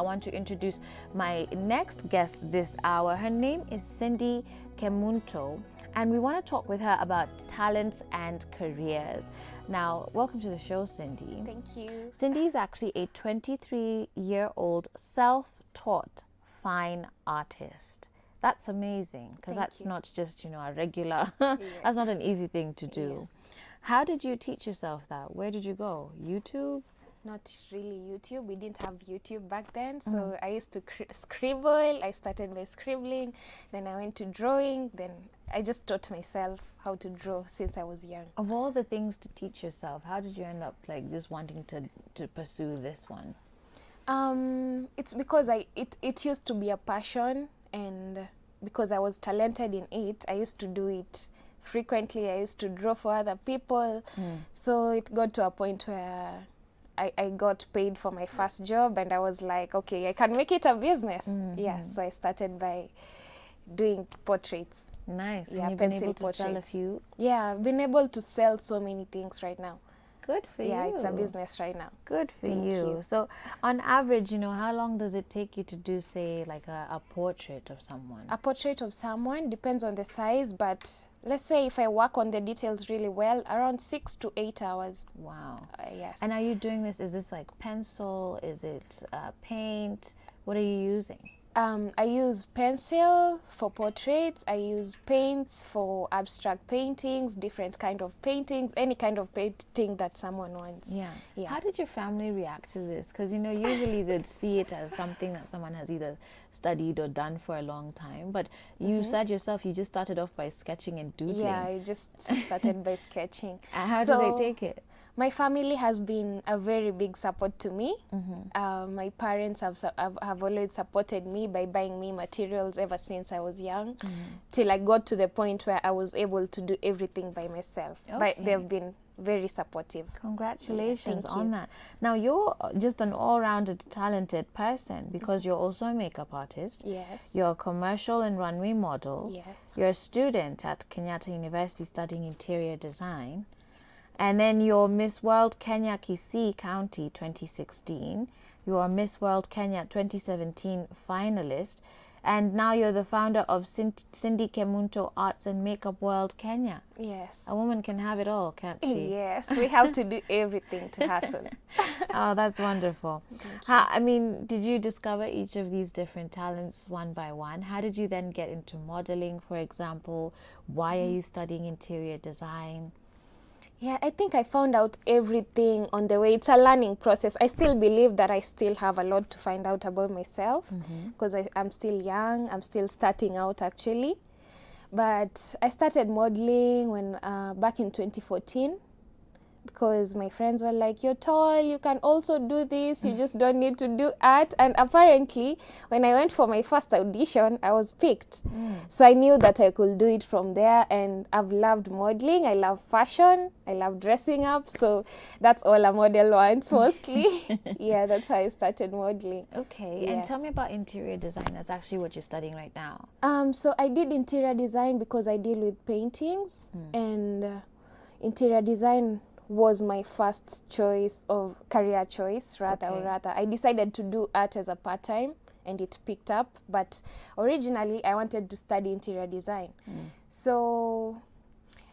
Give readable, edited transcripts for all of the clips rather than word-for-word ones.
want to introduce my next guest this hour. Her name is Cindy Kemunto, and we want to talk with her about talents and careers. Now, welcome to the show, Cindy. Thank you. Cindy is actually a 23-year-old self-taught fine artist. That's amazing, because that's not just, a regular, that's not an easy thing to do. How did you teach yourself that? Where did you go? YouTube? Not really YouTube. We didn't have YouTube back then. So I used to scribble. I started by scribbling. Then I went to drawing. Then I just taught myself how to draw since I was young. Of all the things to teach yourself, how did you end up just wanting to pursue this one? It's because it used to be a passion, and because I was talented in it, I used to do it frequently. I used to draw for other people. So it got to a point where I got paid for my first job, and I was like, okay, I can make it a business. Yeah, so I started by doing portraits. Nice. Yeah, and you've been pencil able to portraits. sell a few? Yeah, I've been able to sell so many things right now. Good for you. Yeah, it's a business right now. Good for Thank you. So on average, how long does it take you to do, say, like a portrait of someone? A portrait of someone depends on the size, but let's say if I work on the details really well, around 6 to 8 hours. Wow. Yes. And are you doing this, is this like pencil? Is it paint? What are you using? I use pencil for portraits. I use paints for abstract paintings, different kind of paintings, any kind of painting that someone wants. Yeah. Yeah. How did your family react to this? Because, usually they'd see it as something that someone has either studied or done for a long time. But you said yourself, you just started off by sketching and doodling. Yeah, I just started by sketching. How do they take it? My family has been a very big support to me. My parents have always supported me by buying me materials ever since I was young, till I got to the point where I was able to do everything by myself. Okay. But they've been very supportive. Congratulations Thank on you. that. Now, you're just an all-rounded talented person, because you're also a makeup artist. Yes. You're a commercial and runway model. Yes. You're a student at Kenyatta University studying interior design. And then you're Miss World Kenya Kisii County 2016. You are Miss World Kenya 2017 finalist. And now you're the founder of Cindy Kemunto Arts and Makeup World Kenya. Yes. A woman can have it all, can't she? Yes, we have to do everything to hustle. Oh, that's wonderful. Did you discover each of these different talents one by one? How did you then get into modeling, for example? Why are you studying interior design? Yeah, I think I found out everything on the way. It's a learning process. I still believe that I still have a lot to find out about myself, because I'm still young. I'm still starting out, actually. But I started modeling when back in 2014, because my friends were like, you're tall, you can also do this, you just don't need to do art. And apparently, when I went for my first audition, I was picked. So I knew that I could do it from there, and I've loved modeling, I love fashion, I love dressing up, so that's all a model wants mostly. Yeah, that's how I started modeling. Okay, Yes. and tell me about interior design. That's actually what you're studying right now. So I did interior design because I deal with paintings, and interior design was my first choice of career choice, rather. I decided to do art as a part-time, and it picked up, but originally I wanted to study interior design. So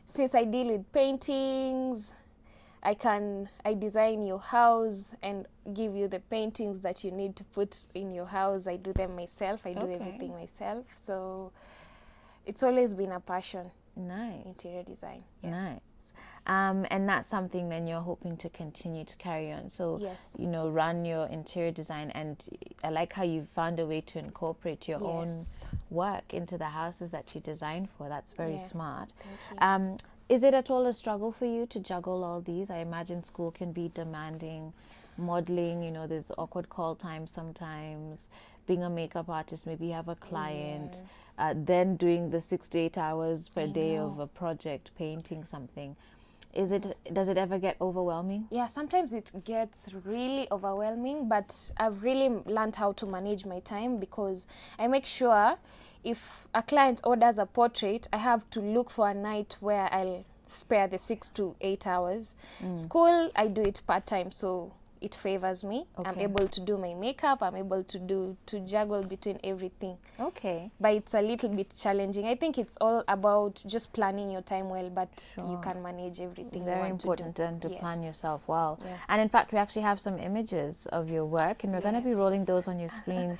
since I deal with paintings, I design your house and give you the paintings that you need to put in your house. I do them myself. I do everything myself. So it's always been a passion. Nice. Interior design. Yes. Nice. And that's something then you're hoping to continue to carry on. So, Yes. run your interior design, and I like how you found a way to incorporate your own work into the houses that you design for. That's very smart. Thank you. Is it at all a struggle for you to juggle all these? I imagine school can be demanding. Modeling, there's awkward call times sometimes. Being a makeup artist, maybe you have a client. Then doing the 6 to 8 hours per day of a project, painting something. Does it ever get overwhelming? Yeah, sometimes it gets really overwhelming, but I've really learned how to manage my time, because I make sure if a client orders a portrait, I have to look for a night where I'll spare the 6 to 8 hours. School, I do it part-time, so it favors me. I'm Okay. able to do my makeup. I'm able to juggle between everything. Okay. But it's a little bit challenging. I think it's all about just planning your time well, but you Sure. can manage everything Very you want important to do. and to Yes. plan yourself well. Yeah. And in fact, we actually have some images of your work, and we're going to be Yes. rolling those on your screen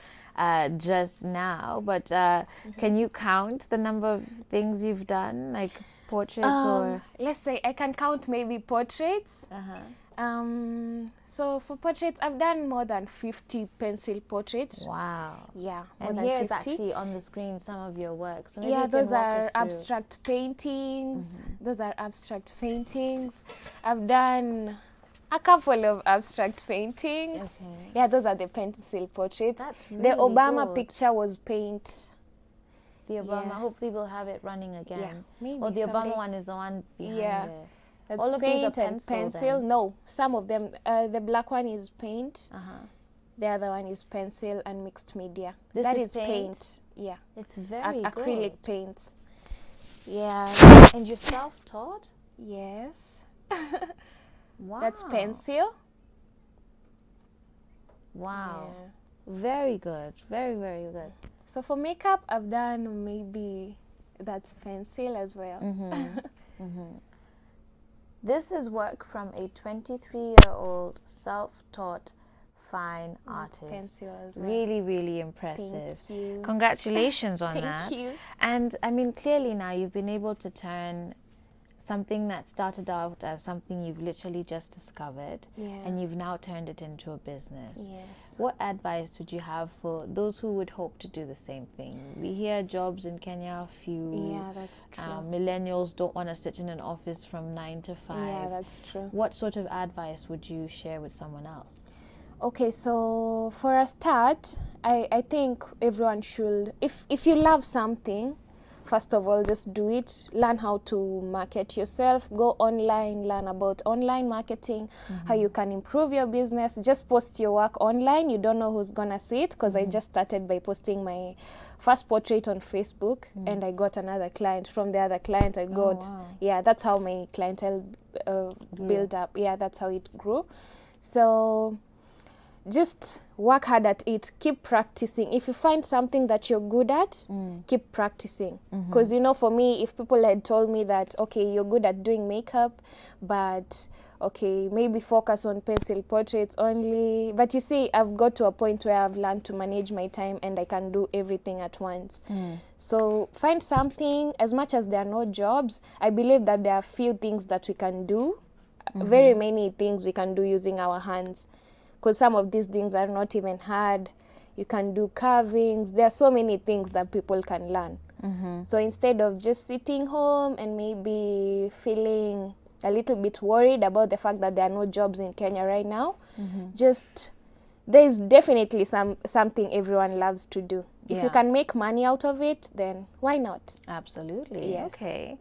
just now. But Mm-hmm. can you count the number of things you've done, like portraits or? Let's say I can count maybe portraits. So for portraits, I've done more than 50 pencil portraits. Wow. Yeah, more And than here 50. it's actually on the screen some of your work. So maybe Yeah, you can those walk are us through. abstract paintings. Those are abstract paintings. I've done a couple of abstract paintings. Okay. Yeah, those are the pencil portraits. That's The really Obama good. picture was paint. The Obama. Yeah. Hopefully, we'll have it running again. maybe Or the someday. Obama one is the one behind Yeah. there. That's All of these are paint and pencil, pencil. then? No, some of them. The black one is paint. Uh-huh. The other one is pencil and mixed media. This That is is paint? Yeah, It's very acrylic good. paints. Yeah. And you're self-taught? Yes. Wow. That's pencil. Wow. Yeah. Very good. Very, very good. So for makeup, I've done maybe that's pencil as well. This is work from a 23-year-old self-taught fine That's artist. pencil as well. Really, really impressive. Thank you. Congratulations on Thank that. you. And I mean, clearly now you've been able to turn something that started out as something you've literally just discovered, Yeah. and you've now turned it into a business. Yes. What advice would you have for those who would hope to do the same thing? We hear jobs in Kenya are few. Yeah, that's true. Millennials don't want to sit in an office from 9 to 5. Yeah, that's true. What sort of advice would you share with someone else? Okay, so for a start, I think everyone should, if you love something, first of all, just do it. Learn how to market yourself. Go online, learn about online marketing, how you can improve your business. Just post your work online. You don't know who's gonna see it, because I just started by posting my first portrait on Facebook, and I got another client. From the other client, I got, wow. yeah, that's how my clientele built up. Yeah, that's how it grew. So just work hard at it. Keep practicing. If you find something that you're good at, keep practicing. Because you know, for me, if people had told me that, okay, you're good at doing makeup, but okay, maybe focus on pencil portraits only. But you see, I've got to a point where I've learned to manage my time, and I can do everything at once. So find something. As much as there are no jobs, I believe that there are few things that we can do. Very many things we can do using our hands, because some of these things are not even hard. You can do carvings. There are so many things that people can learn. So instead of just sitting home and maybe feeling a little bit worried about the fact that there are no jobs in Kenya right now, just, there's definitely something everyone loves to do. If Yeah. you can make money out of it, then why not? Absolutely. Yes. Okay.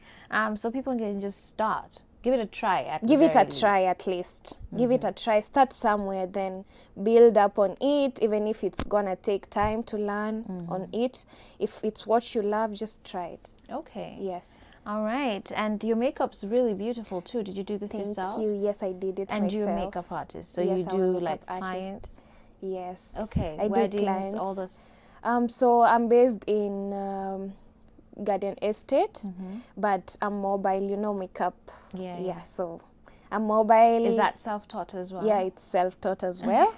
So people can just start. Give it a try. Give it a very try least. at least. Give it a try. Start somewhere, then build up on it, even if it's gonna take time to learn on it. If it's what you love, just try it. Okay. Yes. All right. And your makeup's really beautiful too. Did you do this Thank yourself? you. Yes, I did it And myself. you're a makeup artist, so Yes, you I'm a do makeup like artist. clients. Yes. Okay. I do Weddings, clients. all this. So I'm based in Garden Estate, but I'm mobile. You know, makeup. Yeah. Yeah. So I'm mobile. Is that self-taught as well? Yeah, it's self-taught as well.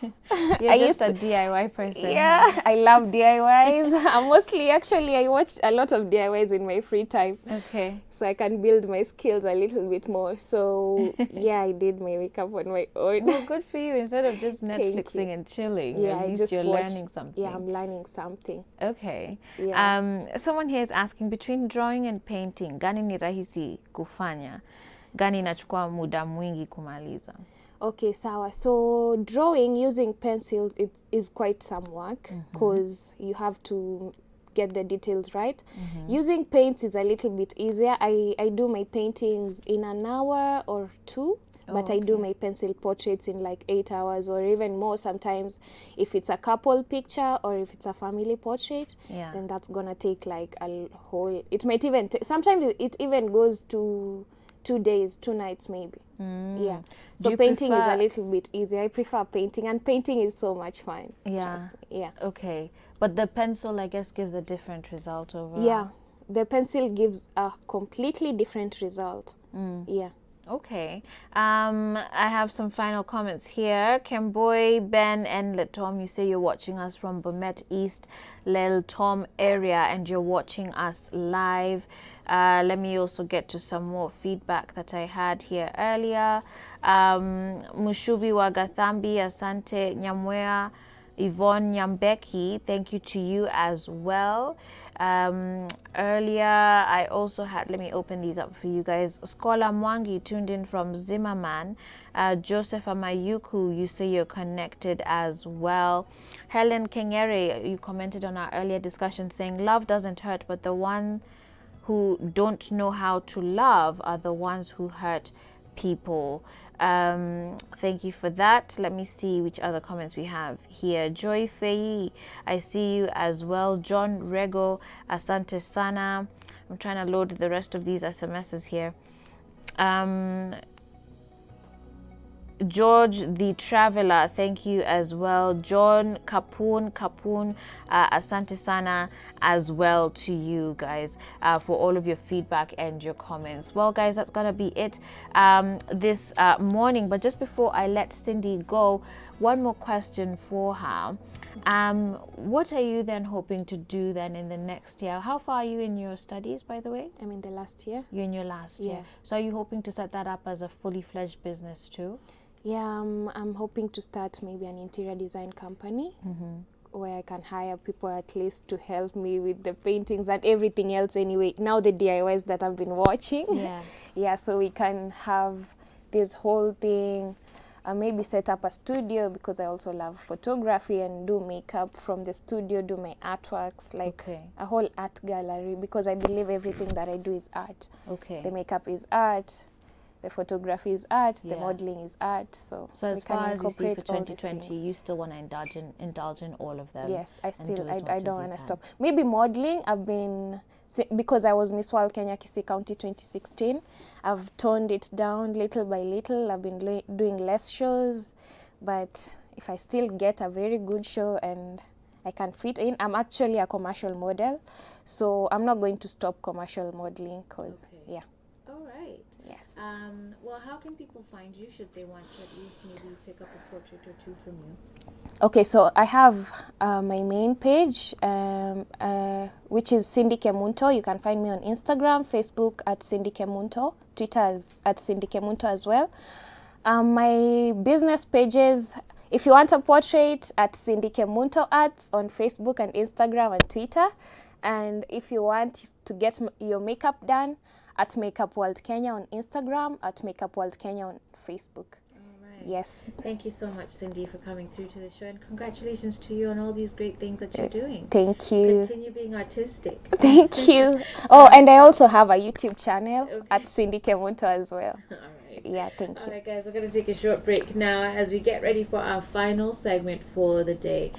You're I just used a to- DIY person. Yeah, I love DIYs. I watch a lot of DIYs in my free time, Okay. so I can build my skills a little bit more. So yeah, I did my makeup on my own. Well, good for you. Instead of just you. Netflixing and chilling, Yeah, at I least just you're watch- learning something. Yeah, I'm learning something. Okay. Yeah. Someone here is asking, between drawing and painting, gani ni rahisi kufanya? Gani inachukua muda mwingi kumaliza? Okay, sawa. So drawing using pencils, it is quite some work, because you have to get the details right. Using paints is a little bit easier. I do my paintings in an hour or two, but I do my pencil portraits in like 8 hours or even more sometimes. If it's a couple picture or if it's a family portrait, Yeah. then that's gonna take like a whole, it might even sometimes it even goes to 2 days, 2 nights maybe. Yeah. Do So you painting is a prefer- little bit easier. I prefer painting, and painting is so much fun. Yeah. Trust me. Yeah. Okay, but the pencil, I guess, gives a different result overall. Yeah. The pencil gives a completely different result. Yeah. Okay. I have some final comments here. Kemboy, Ben, and Letom, you say you're watching us from Bomet East, Lel Tom area, and you're watching us live. Let me also get to some more feedback that I had here earlier. Mushubi Wagathambi, Asante Nyamwea, Yvonne Nyambeki, thank you to you as well. Earlier, I also had, let me open these up for you guys. Scholar Mwangi tuned in from Zimmerman. Joseph Amayuku, you say you're connected as well. Helen Kengere, you commented on our earlier discussion saying love doesn't hurt, but the one who don't know how to love are the ones who hurt people. Thank you for that. Let me see which other comments we have here. Joy Fei, I see you as well. John Rego, Asante Sana. I'm trying to load the rest of these SMSs here. George the Traveler, thank you as well. John Kapun, Asante Sana as well to you guys for all of your feedback and your comments. Well, guys, that's gonna be it this morning. But just before I let Cindy go, one more question for her. What are you then hoping to do then in the next year? How far are you in your studies, by the way? I'm in the last year. You're in your last year. So are you hoping to set that up as a fully fledged business too? Yeah, I'm hoping to start maybe an interior design company where I can hire people at least to help me with the paintings and everything else anyway. Now the DIYs that I've been watching. Yeah. Yeah, so we can have this whole thing, maybe set up a studio because I also love photography and do makeup from the studio, do my artworks, like a whole art gallery because I believe everything that I do is art. Okay. The makeup is art. The photography is art, the modeling is art. So as far as you see for 2020, you still want to indulge in all of them? Yes, I don't want to stop. Maybe modeling, I've been, because I was Miss World Kenya Kisii County 2016, I've toned it down little by little. I've been doing less shows, but if I still get a very good show and I can fit in, I'm actually a commercial model, so I'm not going to stop commercial modeling because, yeah. Yes. Well, how can people find you should they want to at least maybe pick up a portrait or two from you? Okay, so I have my main page, which is Cindy Kemunto. You can find me on Instagram, Facebook at Cindy Kemunto, Twitter is at Cindy Kemunto as well. My business pages, if you want a portrait, at Cindy Kemunto Arts on Facebook and Instagram and Twitter. And if you want to get your makeup done, at Makeup World Kenya on Instagram, at Makeup World Kenya on Facebook. All right. Yes. Thank you so much, Cindy, for coming through to the show, and congratulations to you on all these great things that you're doing. Thank you. Continue being artistic. Thank you. Oh, and I also have a YouTube channel at Cindy Kemunto as well. All right. Yeah, thank you. All right, guys, we're going to take a short break now as we get ready for our final segment for the day.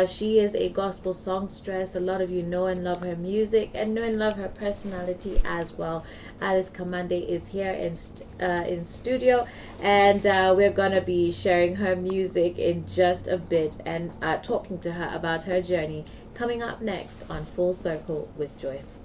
She is a gospel songstress. A lot of you know and love her music and know and love her personality as well. Alice Kamande is here in studio, and we're going to be sharing her music in just a bit and talking to her about her journey coming up next on Full Circle with Joyce.